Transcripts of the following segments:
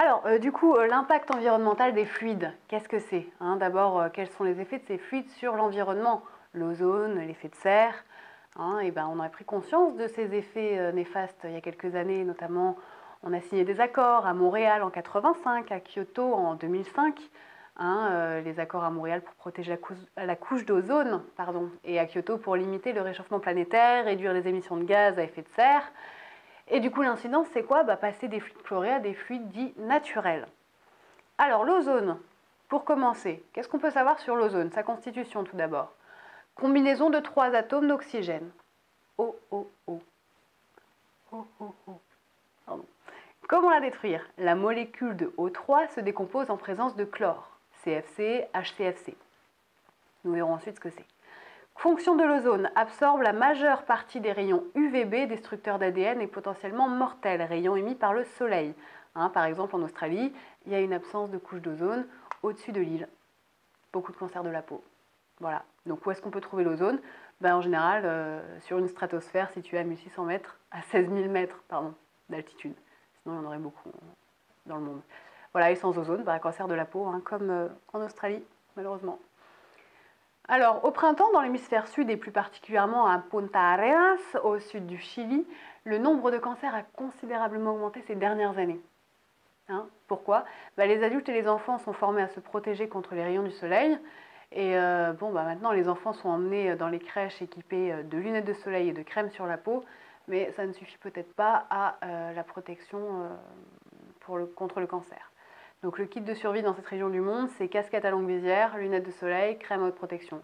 Alors, du coup, l'impact environnemental des fluides, qu'est-ce que c'est, hein? D'abord, quels sont les effets de ces fluides sur l'environnement? L'ozone, l'effet de serre, hein, et ben, on a pris conscience de ces effets néfastes il y a quelques années, notamment on a signé des accords à Montréal en 85, à Kyoto en 2005, hein, les accords à Montréal pour protéger la couche d'ozone, pardon, et à Kyoto pour limiter le réchauffement planétaire, réduire les émissions de gaz à effet de serre. Et du coup, l'incidence, c'est quoi? Passer des fluides chlorés à des fluides dits naturels. Alors, l'ozone, pour commencer, qu'est-ce qu'on peut savoir sur l'ozone? Sa constitution, tout d'abord. Combinaison de 3 atomes d'oxygène. O, O, O. O, O, O. Pardon. Comment la détruire? La molécule de O3 se décompose en présence de chlore. CFC, HCFC. Nous verrons ensuite ce que c'est. Fonction de l'ozone, absorbe la majeure partie des rayons UVB, destructeurs d'ADN et potentiellement mortels, rayons émis par le soleil. Hein, par exemple, en Australie, il y a une absence de couche d'ozone au-dessus de l'île. Beaucoup de cancers de la peau. Voilà. Donc où est-ce qu'on peut trouver l'ozone? En général, sur une stratosphère située à 1600 mètres, à 16 000 mètres d'altitude. Sinon, il y en aurait beaucoup dans le monde. Voilà, et sans ozone, cancer de la peau, hein, comme en Australie, malheureusement. Alors, au printemps, dans l'hémisphère sud et plus particulièrement à Punta Arenas, au sud du Chili, le nombre de cancers a considérablement augmenté ces dernières années. Hein, pourquoi? Les adultes et les enfants sont formés à se protéger contre les rayons du soleil. Et maintenant, les enfants sont emmenés dans les crèches équipés de lunettes de soleil et de crème sur la peau, mais ça ne suffit peut-être pas à la protection contre le cancer. Donc le kit de survie dans cette région du monde, c'est casquette à longue visière, lunettes de soleil, crème à haute protection.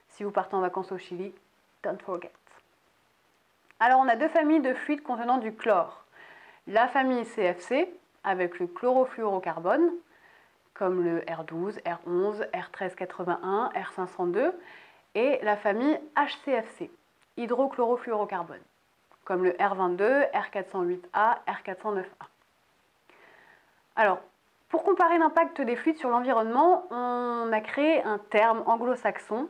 Si vous partez en vacances au Chili, don't forget. Alors on a 2 familles de fluides contenant du chlore. La famille CFC, avec le chlorofluorocarbone, comme le R12, R11, R1381, R502, et la famille HCFC, hydrochlorofluorocarbone, comme le R22, R408A, R409A. Alors, pour comparer l'impact des fluides sur l'environnement, on a créé un terme anglo-saxon,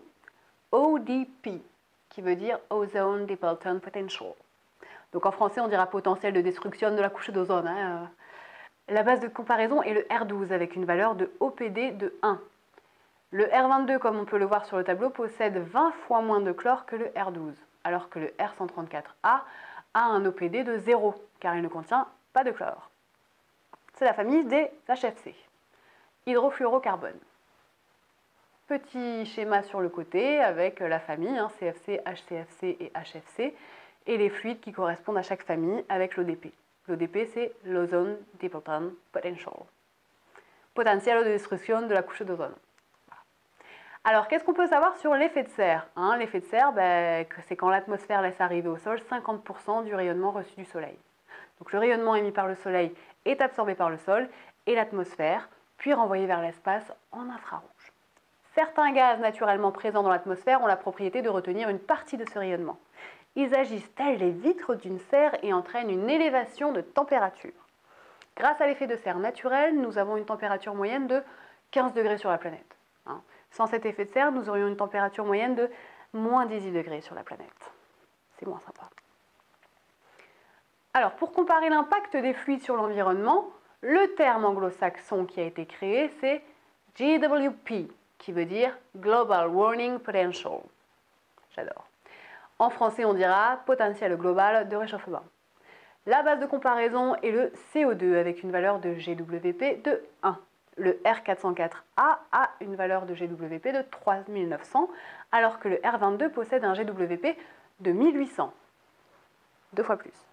ODP, qui veut dire Ozone Depletion Potential. Donc en français, on dira potentiel de destruction de la couche d'ozone. Hein. La base de comparaison est le R12 avec une valeur de OPD de 1. Le R22, comme on peut le voir sur le tableau, possède 20 fois moins de chlore que le R12, alors que le R134A a un OPD de 0, car il ne contient pas de chlore. C'est la famille des HFC, hydrofluorocarbone. Petit schéma sur le côté avec la famille, hein, CFC, HCFC et HFC, et les fluides qui correspondent à chaque famille avec l'ODP. L'ODP, c'est l'Ozone Depletion Potential. Potentiel de destruction de la couche d'ozone. Alors, qu'est-ce qu'on peut savoir sur l'effet de serre, hein? L'effet de serre, c'est quand l'atmosphère laisse arriver au sol 50% du rayonnement reçu du soleil. Donc le rayonnement émis par le soleil est absorbé par le sol et l'atmosphère, puis renvoyé vers l'espace en infrarouge. Certains gaz naturellement présents dans l'atmosphère ont la propriété de retenir une partie de ce rayonnement. Ils agissent tels les vitres d'une serre et entraînent une élévation de température. Grâce à l'effet de serre naturel, nous avons une température moyenne de 15 degrés sur la planète. Hein. Sans cet effet de serre, nous aurions une température moyenne de moins 18 degrés sur la planète. C'est moins sympa. Alors, pour comparer l'impact des fluides sur l'environnement, le terme anglo-saxon qui a été créé, c'est GWP, qui veut dire Global Warming Potential. J'adore. En français, on dira potentiel global de réchauffement. La base de comparaison est le CO2 avec une valeur de GWP de 1. Le R404A a une valeur de GWP de 3900, alors que le R22 possède un GWP de 1800. 2 fois plus.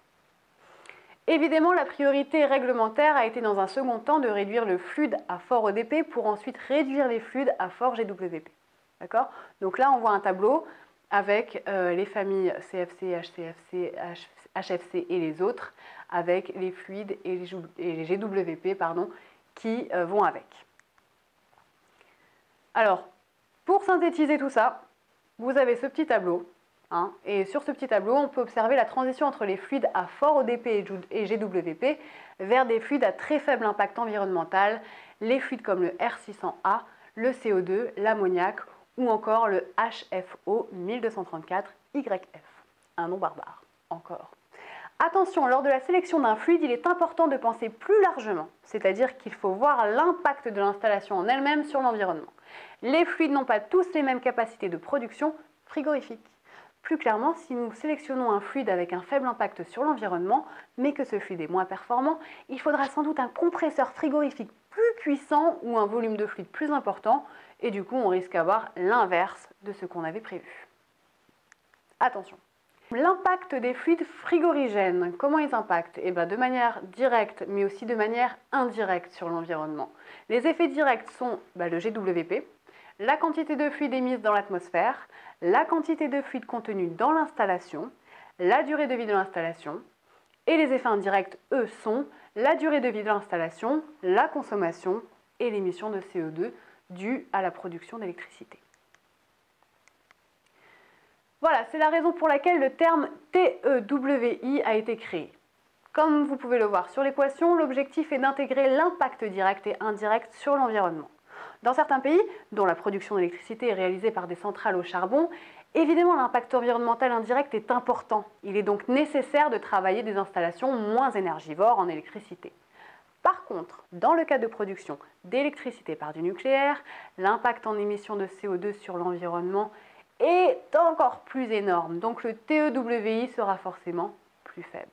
Évidemment, la priorité réglementaire a été dans un second temps de réduire le fluide à fort ODP pour ensuite réduire les fluides à fort GWP. D'accord? Donc là, on voit un tableau avec les familles CFC, HCFC, HFC et les autres, avec les fluides et les GWP qui vont avec. Alors, pour synthétiser tout ça, vous avez ce petit tableau. Hein, et sur ce petit tableau, on peut observer la transition entre les fluides à fort ODP et GWP vers des fluides à très faible impact environnemental, les fluides comme le R600A, le CO2, l'ammoniac ou encore le HFO 1234YF. Un nom barbare, encore. Attention, lors de la sélection d'un fluide, il est important de penser plus largement, c'est-à-dire qu'il faut voir l'impact de l'installation en elle-même sur l'environnement. Les fluides n'ont pas tous les mêmes capacités de production frigorifique. Plus clairement, si nous sélectionnons un fluide avec un faible impact sur l'environnement, mais que ce fluide est moins performant, il faudra sans doute un compresseur frigorifique plus puissant ou un volume de fluide plus important, et du coup on risque d'avoir l'inverse de ce qu'on avait prévu. Attention! L'impact des fluides frigorigènes, comment ils impactent? De manière directe, mais aussi de manière indirecte sur l'environnement. Les effets directs sont le GWP, la quantité de fluide émise dans l'atmosphère, la quantité de fluide contenu dans l'installation, la durée de vie de l'installation, et les effets indirects, eux, sont la durée de vie de l'installation, la consommation et l'émission de CO2 due à la production d'électricité. Voilà, c'est la raison pour laquelle le terme TEWI a été créé. Comme vous pouvez le voir sur l'équation, l'objectif est d'intégrer l'impact direct et indirect sur l'environnement. Dans certains pays, dont la production d'électricité est réalisée par des centrales au charbon, évidemment l'impact environnemental indirect est important. Il est donc nécessaire de travailler des installations moins énergivores en électricité. Par contre, dans le cas de production d'électricité par du nucléaire, l'impact en émissions de CO2 sur l'environnement est encore plus énorme, donc le TEWI sera forcément plus faible.